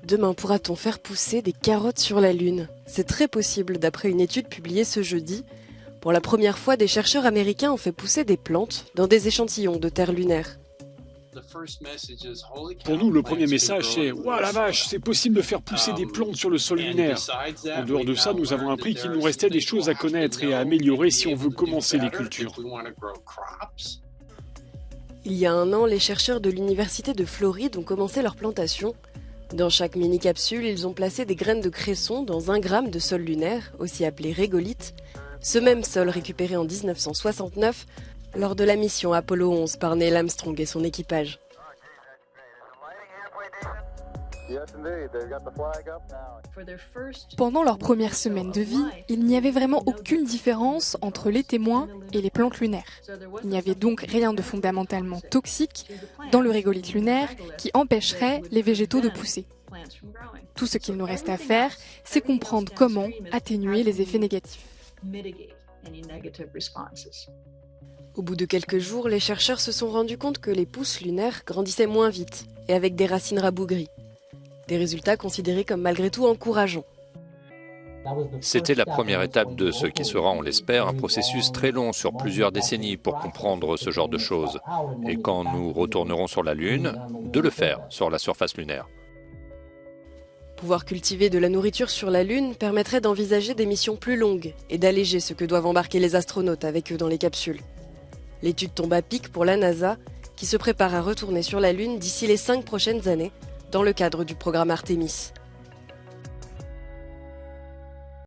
Demain, pourra-t-on faire pousser des carottes sur la Lune ? C'est très possible d'après une étude publiée ce jeudi. Pour la première fois, des chercheurs américains ont fait pousser des plantes dans des échantillons de terre lunaire. Pour nous, le premier message, c'est « Ouah la vache, c'est possible de faire pousser des plantes sur le sol lunaire ». En dehors de ça, nous avons appris qu'il nous restait des choses à connaître et à améliorer si on veut commencer les cultures. Il y a un an, les chercheurs de l'Université de Floride ont commencé leur plantation. Dans chaque mini-capsule, ils ont placé des graines de cresson dans 1 gramme de sol lunaire, aussi appelé régolithe. Ce même sol récupéré en 1969 lors de la mission Apollo 11 par Neil Armstrong et son équipage. Pendant leur première semaine de vie, il n'y avait vraiment aucune différence entre les témoins et les plantes lunaires. Il n'y avait donc rien de fondamentalement toxique dans le régolithe lunaire qui empêcherait les végétaux de pousser. Tout ce qu'il nous reste à faire, c'est comprendre comment atténuer les effets négatifs. Au bout de quelques jours, les chercheurs se sont rendus compte que les pousses lunaires grandissaient moins vite et avec des racines rabougries. Des résultats considérés comme malgré tout encourageants. C'était la première étape de ce qui sera, on l'espère, un processus très long sur plusieurs décennies pour comprendre ce genre de choses. Et quand nous retournerons sur la Lune, de le faire sur la surface lunaire. Pouvoir cultiver de la nourriture sur la Lune permettrait d'envisager des missions plus longues et d'alléger ce que doivent embarquer les astronautes avec eux dans les capsules. L'étude tombe à pic pour la NASA, qui se prépare à retourner sur la Lune d'ici les 5 prochaines années, dans le cadre du programme Artemis.